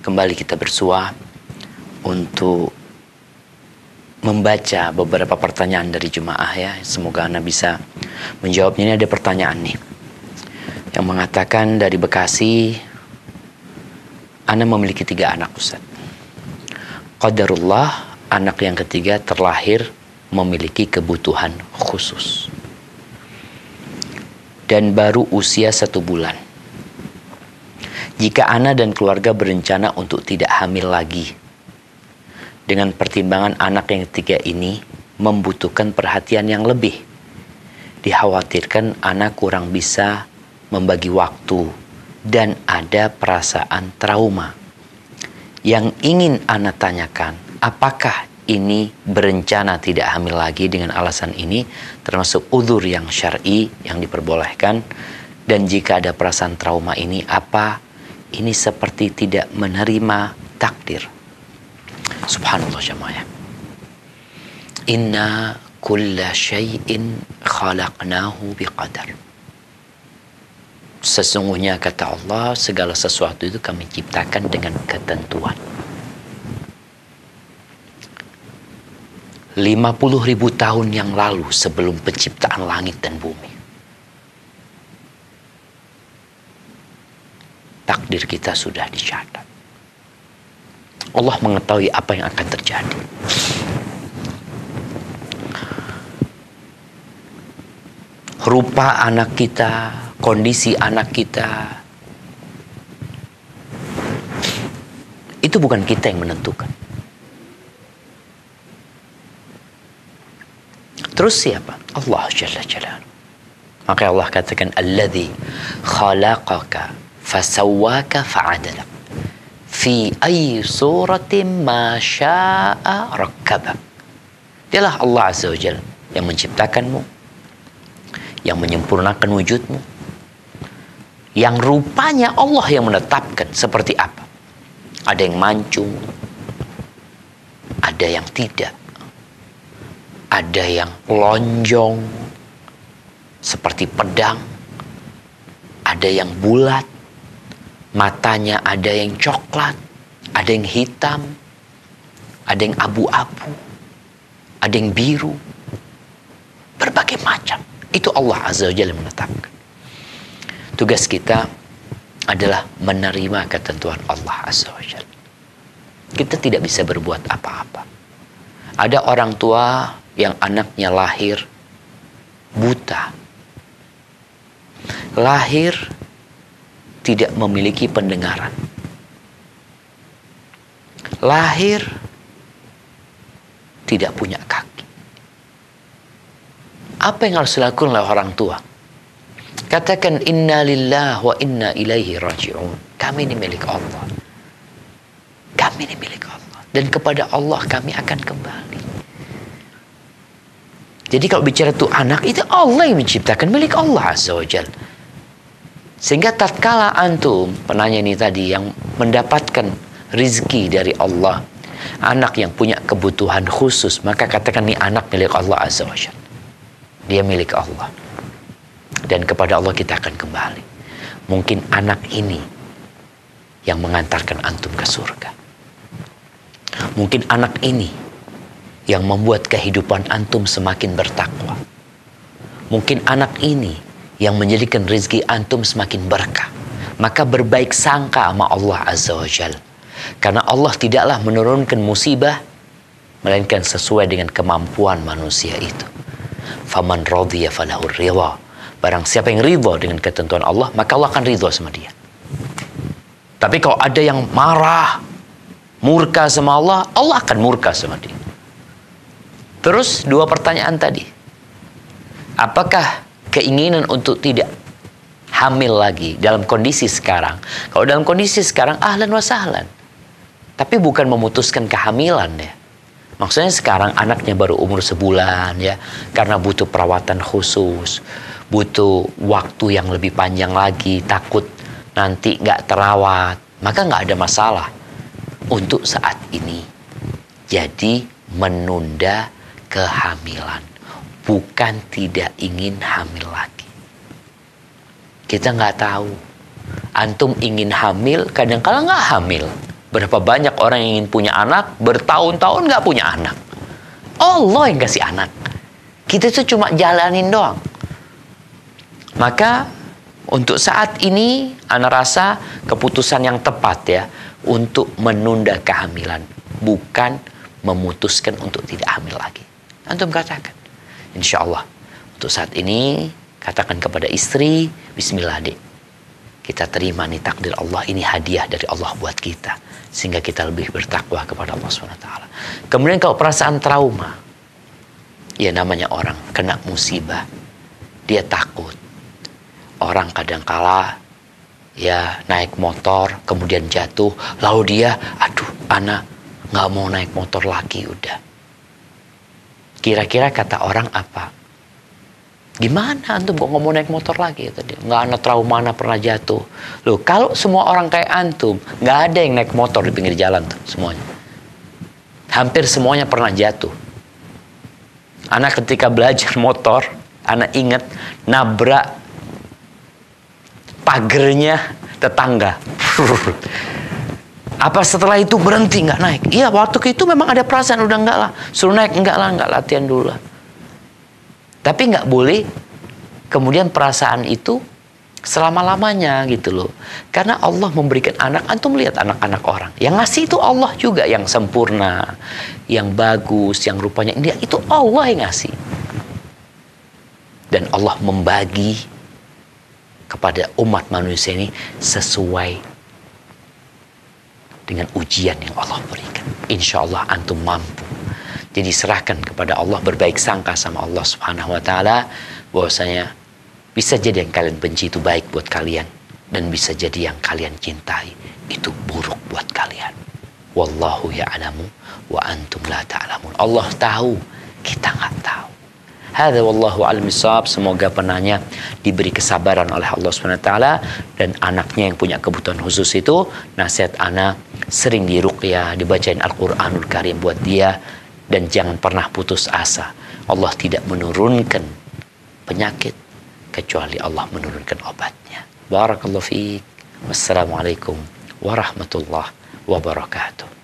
Kembali kita bersua untuk membaca beberapa pertanyaan dari jemaah ya. Semoga Anda bisa menjawabnya. Ini ada pertanyaan nih yang mengatakan dari Bekasi, Anda memiliki 3 anak Ustaz. Qadarullah, anak yang ketiga terlahir memiliki kebutuhan khusus dan baru usia 1 bulan. Jika Ana dan keluarga berencana untuk tidak hamil lagi, dengan pertimbangan anak yang ketiga ini membutuhkan perhatian yang lebih, dikhawatirkan Ana kurang bisa membagi waktu dan ada perasaan trauma. Yang ingin Ana tanyakan, apakah ini berencana tidak hamil lagi dengan alasan ini termasuk udzur yang syar'i yang diperbolehkan, dan jika ada perasaan trauma ini, apa ini seperti tidak menerima takdir? Subhanallah jemaah. Inna kulla syai'in khalaqnahu biqadar. Sesungguhnya kata Allah, segala sesuatu itu kami ciptakan dengan ketentuan. 50.000 tahun yang lalu sebelum penciptaan langit dan bumi, takdir kita sudah dicatat. Allah mengetahui apa yang akan terjadi. Rupa anak kita, kondisi anak kita, itu bukan kita yang menentukan. Terus siapa? Allah Jalla Jalaluhu. Maka Allah katakan, Alladzi khalaqaka fasawwaka fa'adalak fi ayyi suratin ma syaa rakkabak. Dialah Allah Azza wa Jalla yang menciptakanmu, yang menyempurnakan wujudmu, yang rupanya Allah yang menetapkan seperti apa. Ada yang mancung, ada yang tidak, ada yang lonjong seperti pedang, ada yang bulat, matanya ada yang coklat, ada yang hitam, ada yang abu-abu, ada yang biru, berbagai macam. Itu Allah Azza wa Jalla menetapkan. Tugas kita adalah menerima ketentuan Allah Azza wa Jalla. Kita tidak bisa berbuat apa-apa. Ada orang tua yang anaknya lahir buta, lahir tidak memiliki pendengaran, lahir tidak punya kaki. Apa yang harus dilakukan oleh orang tua? Katakan inna lillahi wa inna ilaihi raji'un. Kami ini milik Allah. Kami ini milik Allah. Dan kepada Allah kami akan kembali. Jadi kalau bicara itu anak, itu Allah yang menciptakan, milik Allah Azza wa Jalla. Sehingga tatkala antum, penanya ini tadi, yang mendapatkan rizki dari Allah, anak yang punya kebutuhan khusus, maka katakan ini anak milik Allah Azza wa Jalla. Dia milik Allah. Dan kepada Allah kita akan kembali. Mungkin anak ini yang mengantarkan antum ke surga. Mungkin anak ini yang membuat kehidupan antum semakin bertakwa. Mungkin anak ini yang menjadikan rezeki antum semakin berkah. Maka berbaik sangka sama Allah Azza wa Jalla. Karena Allah tidaklah menurunkan musibah melainkan sesuai dengan kemampuan manusia itu. Faman radhiya falahu ridha. Barang siapa yang ridha dengan ketentuan Allah, maka Allah akan ridha sama dia. Tapi kalau ada yang marah, murka sama Allah, Allah akan murka sama dia. Terus 2 pertanyaan tadi. Apakah keinginan untuk tidak hamil lagi dalam kondisi sekarang? Kalau dalam kondisi sekarang, ahlan wa sahlan. Tapi bukan memutuskan kehamilan ya. Maksudnya sekarang anaknya baru umur sebulan ya, karena butuh perawatan khusus, butuh waktu yang lebih panjang lagi, takut nanti nggak terawat, maka nggak ada masalah untuk saat ini. Jadi menunda kehamilan, bukan tidak ingin hamil lagi. Kita nggak tahu, antum ingin hamil, kadang-kala nggak hamil. Berapa banyak orang yang ingin punya anak, bertahun-tahun nggak punya anak. Allah yang kasih anak. Kita itu cuma jalanin doang. Maka untuk saat ini, ana rasa keputusan yang tepat ya untuk menunda kehamilan, bukan memutuskan untuk tidak hamil lagi. Antum katakan, insya Allah untuk saat ini katakan kepada istri, Bismillah dek, kita terima nih takdir Allah, ini hadiah dari Allah buat kita, sehingga kita lebih bertakwa kepada Allah SWT. Kemudian kalau perasaan trauma, ya namanya orang kena musibah, dia takut. Orang kadangkala ya naik motor kemudian jatuh, lalu dia, aduh anak nggak mau naik motor lagi udah. Kira-kira kata orang apa? Gimana antum kok nggak mau naik motor lagi? Tadi nggak anak trauma, anak pernah jatuh. Loh, kalau semua orang kayak antum, nggak ada yang naik motor di pinggir jalan tuh semuanya. Hampir semuanya pernah jatuh. Anak ketika belajar motor, anak ingat nabrak pagernya tetangga. Apa setelah itu berhenti nggak naik? Iya, waktu itu memang ada perasaan udah enggak lah, suruh naik enggak lah, enggak latihan dulu lah. Tapi nggak boleh kemudian perasaan itu selama-lamanya gitu loh. Karena Allah memberikan anak, antum lihat anak-anak orang. Yang ngasih itu Allah juga, yang sempurna, yang bagus, yang rupanya indah, itu Allah yang ngasih. Dan Allah membagi kepada umat manusia ini sesuai dengan ujian yang Allah berikan. Insya Allah antum mampu. Jadi serahkan kepada Allah, berbaik sangka sama Allah Subhanahu wa Ta'ala, bahwasanya bisa jadi yang kalian benci itu baik buat kalian, dan bisa jadi yang kalian cintai itu buruk buat kalian. Wallahu ya'lamu wa antum la ta'lamun. Allah tahu, kita nggak tahu. Hadza wallahu a'lam bishawab. Semoga penanya diberi kesabaran oleh Allah SWT, dan anaknya yang punya kebutuhan khusus itu, nasihat ana sering diruqyah, dibacain Al-Qur'anul Karim buat dia, dan jangan pernah putus asa. Allah tidak menurunkan penyakit kecuali Allah menurunkan obatnya. Barakallahu fiik. Wassalamualaikum warahmatullahi wabarakatuh.